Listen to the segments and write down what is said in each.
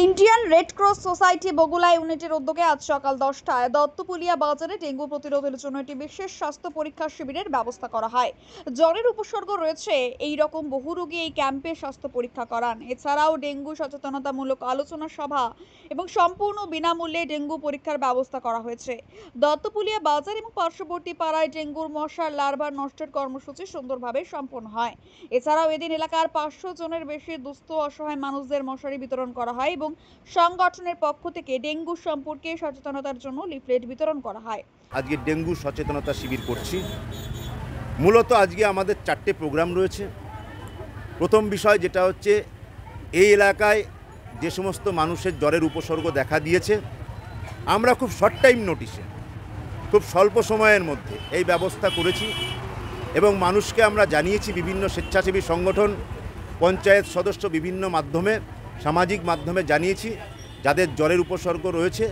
Indian red cross society Bagula ইউনিটের উদ্যোগে আজ সকাল 10টায় দত্তপুলিয়া বাজারে ডেঙ্গু প্রতিরোধের জন্য একটি বিশেষ স্বাস্থ্য পরীক্ষা শিবিরের ব্যবস্থা করা হয়। জ্বরের উপসর্গ রয়েছে এই রকম বহু রোগী এই ক্যাম্পে স্বাস্থ্য পরীক্ষা করান। এছাড়াও ডেঙ্গু সচেতনতামূলক আলোচনা সভা এবং সম্পূর্ণ বিনামূল্যে ডেঙ্গু পরীক্ষার ব্যবস্থা করা হয়েছে। দত্তপুলিয়া বাজার এবং পার্শ্ববর্তী পাড়ায় ডেঙ্গুর মশার লার্ভা নষ্টের কর্মসূচি সুন্দরভাবে সম্পন্ন হয়। এছাড়াও এদিন এলাকার 500 জনের বেশি দুস্থ অসহায় মানুষদের মশারি বিতরণ করা হয় এবং সংগঠনের পক্ষ থেকে ডেঙ্গু সম্পর্কে সচেতনতার জন্য লিফলেট বিতরণ করা হয়। আজকে ডেঙ্গু সচেতনতা শিবির করছি। মূলত আজকে আমাদের 4টে প্রোগ্রাম রয়েছে। প্রথম বিষয় যেটা হচ্ছে এই এলাকায় যে সমস্ত মানুষের জ্বরের উপসর্গ দেখা দিয়েছে, আমরা খুব শর্ট টাইম নোটিশে, খুব স্বল্প সময়ের মধ্যে এই ব্যবস্থা করেছি এবং মানুষকে আমরা জানিয়েছি বিভিন্ন স্বেচ্ছাসেবী সংগঠন, পঞ্চায়েত সদস্য বিভিন্ন মাধ্যমে, সামাজিক মাধ্যমে জানিয়েছি যাদের জ্বরের উপসর্গ রয়েছে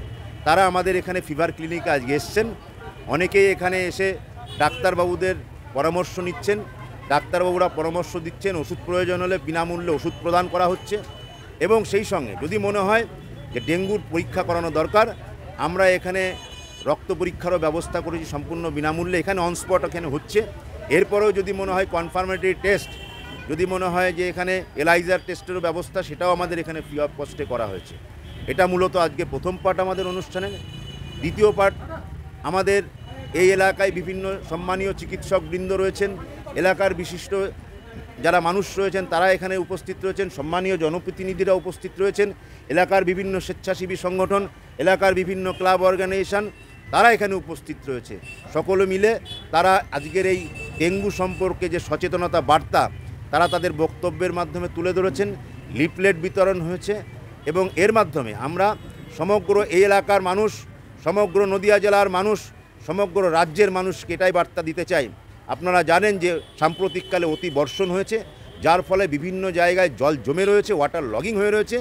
তারা আমাদের এখানে ফিভার ক্লিনিকে আজকে এসছেন। অনেকেই এখানে এসে ডাক্তারবাবুদের পরামর্শ নিচ্ছেন, ডাক্তারবাবুরা পরামর্শ দিচ্ছেন, ওষুধ প্রয়োজন হলে বিনামূল্যে ওষুধ প্রদান করা হচ্ছে এবং সেই সঙ্গে যদি মনে হয় যে ডেঙ্গুর পরীক্ষা করানো দরকার, আমরা এখানে রক্ত পরীক্ষারও ব্যবস্থা করেছি সম্পূর্ণ বিনামূল্যে, এখানে অনস্পট এখানে হচ্ছে। এরপরেও যদি মনে হয় কনফার্মেটরি টেস্ট, যদি মনে হয় যে এখানে এলাইজার টেস্টেরও ব্যবস্থা, সেটাও আমাদের এখানে ফ্রি অফ কস্টে করা হয়েছে। এটা মূলত আজকে প্রথম পার্ট আমাদের অনুষ্ঠানের। দ্বিতীয় পার্ট, আমাদের এই এলাকায় বিভিন্ন সম্মানীয় চিকিৎসকবৃন্দ রয়েছেন, এলাকার বিশিষ্ট যারা মানুষ রয়েছেন তারা এখানে উপস্থিত রয়েছেন, সম্মানীয় জনপ্রতিনিধিরা উপস্থিত রয়েছেন, এলাকার বিভিন্ন স্বেচ্ছাসেবী সংগঠন, এলাকার বিভিন্ন ক্লাব অর্গানাইজেশন তারা এখানে উপস্থিত রয়েছে। সকলে মিলে তারা আজকের এই ডেঙ্গু সম্পর্কে যে সচেতনতা বার্তা তারা তাদের বক্তব্যের মাধ্যমে তুলে ধরেছেন, লিফলেট বিতরণ হয়েছে এবং এর মাধ্যমে আমরা সমগ্র এই এলাকার মানুষ, সমগ্র নদিয়া জেলার মানুষ, সমগ্র রাজ্যের মানুষকে এটাই বার্তা দিতে চাই। আপনারা জানেন যে সাম্প্রতিককালে অতি বর্ষণ হয়েছে, যার ফলে বিভিন্ন জায়গায় জল জমে রয়েছে, ওয়াটার লগিং হয়ে রয়েছে।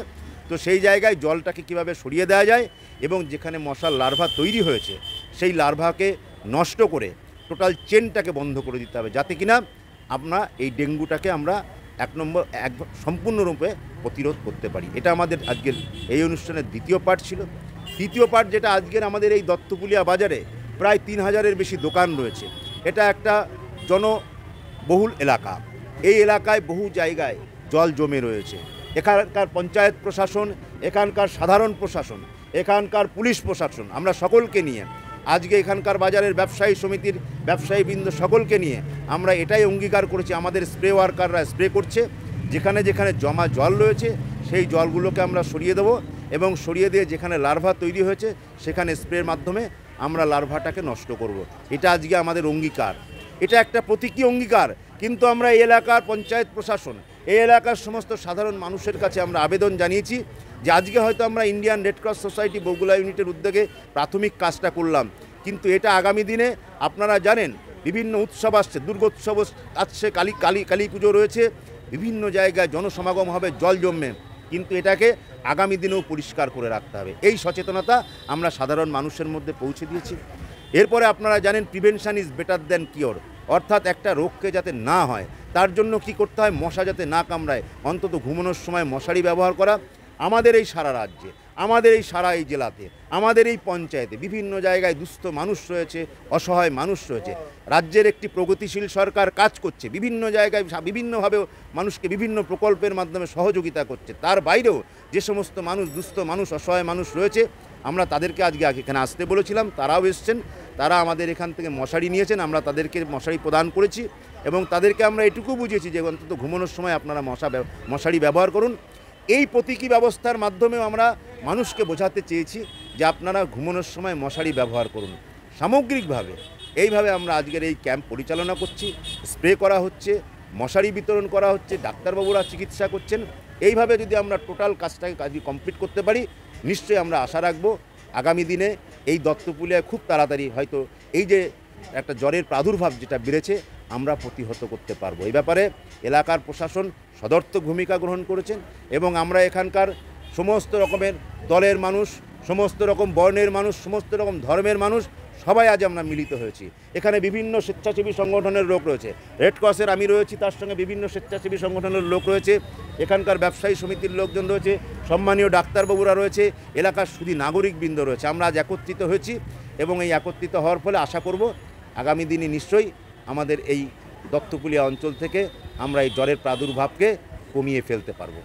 তো সেই জায়গায় জলটাকে কিভাবে সরিয়ে দেওয়া যায় এবং যেখানে মশার লার্ভা তৈরি হয়েছে সেই লার্ভাকে নষ্ট করে টোটাল চেনটাকে বন্ধ করে দিতে হবে, যাতে কিনা আমরা এই ডেঙ্গুটাকে আমরা সম্পূর্ণরূপে প্রতিরোধ করতে পারি। এটা আমাদের আজকের এই অনুষ্ঠানের দ্বিতীয় পার্ট ছিল। তৃতীয় পার্ট যেটা আজকের আমাদের এই দত্তপুলিয়া বাজারে প্রায় 3000-এর বেশি দোকান রয়েছে। এটা একটা জনবহুল এলাকা। এই এলাকায় বহু জায়গায় জল জমে রয়েছে। এখানকার পঞ্চায়েত প্রশাসন, এখানকার সাধারণ প্রশাসন, এখানকার পুলিশ প্রশাসন, আমরা সকলকে নিয়ে আজকে এখানকার বাজারের ব্যবসায়ী সমিতির ব্যবসায়ীবৃন্দ সকলকে নিয়ে আমরা এটাই অঙ্গীকার করেছি, আমাদের স্প্রে ওয়ার্কাররা স্প্রে করছে, যেখানে যেখানে জমা জল রয়েছে সেই জলগুলোকে আমরা সরিয়ে দেবো এবং সরিয়ে দিয়ে যেখানে লার্ভা তৈরি হয়েছে সেখানে স্প্রের মাধ্যমে আমরা লার্ভাটাকে নষ্ট করব। এটা আজকে আমাদের অঙ্গীকার, এটা একটা প্রতীকী অঙ্গীকার। কিন্তু আমরা এই এলাকার পঞ্চায়েত প্রশাসন, এই এলাকার সমস্ত সাধারণ মানুষের কাছে আমরা আবেদন জানিয়েছি যে আজকে হয়তো আমরা Indian red cross society Bagula ইউনিটের উদ্যোগে প্রাথমিক কাজটা করলাম, কিন্তু এটা আগামী দিনে আপনারা জানেন বিভিন্ন উৎসব আসছে, দুর্গোৎসব আসছে, কালী পুজো রয়েছে, বিভিন্ন জায়গায় জনসমাগম হবে, জল জমবে, কিন্তু এটাকে আগামী দিনেও পরিষ্কার করে রাখতে হবে। এই সচেতনতা আমরা সাধারণ মানুষের মধ্যে পৌঁছে দিয়েছি। এরপরে আপনারা জানেন prevention is better than cure, অর্থাৎ একটা রোগকে যাতে না হয় তার জন্য কি করতে হয়, মশা যাতে না কামড়ায় অন্তত ঘুমানোর সময় মশারি ব্যবহার করা। আমাদের এই সারা রাজ্যে, আমাদের এই সারা এই জেলাতে, আমাদের এই পঞ্চায়েতে বিভিন্ন জায়গায় দুস্থ মানুষ রয়েছে, অসহায় মানুষ রয়েছে। রাজ্যের একটি প্রগতিশীল সরকার কাজ করছে, বিভিন্ন জায়গায় বিভিন্নভাবে মানুষকে বিভিন্ন প্রকল্পের মাধ্যমে সহযোগিতা করছে। তার বাইরেও যে সমস্ত মানুষ দুস্থ মানুষ, অসহায় মানুষ রয়েছে, আমরা তাদেরকে আজকে এখানে আসতে বলেছিলাম, তারাও এসছেন, তারা আমাদের এখান থেকে মশারি নিয়েছেন, আমরা তাদেরকে মশারি প্রদান করেছি এবং তাদেরকে আমরা এটুকু বুঝিয়েছি যে অন্তত ঘুমানোর সময় আপনারা মশারি ব্যবহার করুন। এই প্রতীকী ব্যবস্থার মাধ্যমেও আমরা মানুষকে বোঝাতে চেয়েছি যে আপনারা ঘুমানোর সময় মশারি ব্যবহার করুন। সামগ্রিকভাবে এইভাবে আমরা আজকের এই ক্যাম্প পরিচালনা করছি, স্প্রে করা হচ্ছে, মশারি বিতরণ করা হচ্ছে, ডাক্তারবাবুরা চিকিৎসা করছেন। এইভাবে যদি আমরা টোটাল কাজটাকে কমপ্লিট করতে পারি, নিশ্চয়ই আমরা আশা রাখবো আগামী দিনে এই দত্তপুলিয়ায় খুব তাড়াতাড়ি হয়তো এই যে একটা জ্বরের প্রাদুর্ভাব যেটা বেড়েছে আমরা প্রতিহত করতে পারবো। এই ব্যাপারে এলাকার প্রশাসন সদর্থক ভূমিকা গ্রহণ করেছেন এবং আমরা এখানকার সমস্ত রকমের দলের মানুষ, সমস্ত রকম বর্ণের মানুষ, সমস্ত রকম ধর্মের মানুষ সবাই আজ আমরা মিলিত হয়েছি। এখানে বিভিন্ন স্বেচ্ছাসেবী সংগঠনের লোক রয়েছে, রেড ক্রসের আমি রয়েছি, তার সঙ্গে বিভিন্ন স্বেচ্ছাসেবী সংগঠনের লোক রয়েছে, এখানকার ব্যবসায়ী সমিতির লোকজন রয়েছে, সম্মানীয় ডাক্তারবাবুরা রয়েছে, এলাকার শুধু নাগরিকবৃন্দ রয়েছে। আমরা আজ একত্রিত হয়েছি এবং এই একত্রিত হওয়ার ফলে আশা করব আগামী দিনে নিশ্চয়ই আমাদের এই দত্তপুলিয়া অঞ্চল থেকে আমরা এই জ্বরের প্রাদুর্ভাবকে কমিয়ে ফেলতে পারব।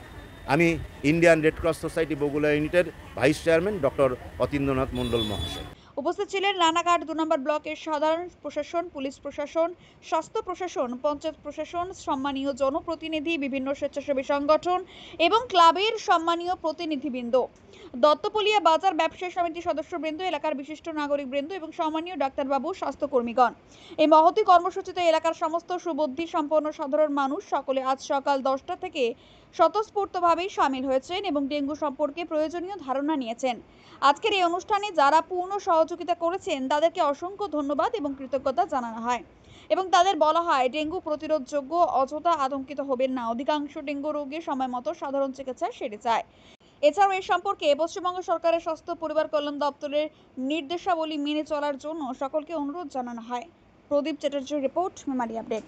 আমি Indian red cross society Bagula ইউনিটের ভাইস চেয়ারম্যান ডক্টর অতীন্দ্রনাথ মণ্ডল মহাশয়। উপস্থিত ছিলেন রানাঘাট 2 নম্বর ব্লকের সাধারণ প্রশাসন, পুলিশ প্রশাসন, স্বাস্থ্য প্রশাসন, পঞ্চায়েত প্রশাসন, সম্মানীয় জনপ্রতিনিধি, বিভিন্ন স্বেচ্ছাসেবী সংগঠন এবং ক্লাবের সম্মানীয় প্রতিনিধিবৃন্দ, দত্তপুলিয়া বাজার ব্যবসায়ী সমিতির সদস্যবৃন্দ, এলাকার বিশিষ্ট নাগরিকবৃন্দ এবং সম্মানীয় ডাক্তারবাবু, স্বাস্থ্যকর্মীগণ। এই মহতী কর্মসূচিতে এলাকার সমস্ত সুবুদ্ধি সম্পন্ন সাধারণ মানুষ সকলে আজ সকাল 10টা থেকে স্বতঃস্ফূর্তভাবেই সামিল হয়েছেন এবং ডেঙ্গু সম্পর্কে প্রয়োজনীয় ধারণা নিয়েছেন। আজকের এই অনুষ্ঠানে যারা পূর্ণ সহযোগিতা করেছেন তাদেরকে অসংখ্য ধন্যবাদ এবং কৃতজ্ঞতা জানানো হয় এবং তাদের বলা হয় ডেঙ্গু প্রতিরোধযোগ্য, অযথা আতঙ্কিত হবেন না। অধিকাংশ ডেঙ্গু রোগী সময় মতো সাধারণ চিকিৎসা সেরে যায়। এছাড়াও এই সম্পর্কে পশ্চিমবঙ্গ সরকারের স্বাস্থ্য পরিবার কল্যাণ দপ্তরের নির্দেশাবলী মেনে চলার জন্য সকলকে অনুরোধ জানানো হয়। প্রদীপ চ্যাটার্জির রিপোর্ট, মেমারি আপডেট।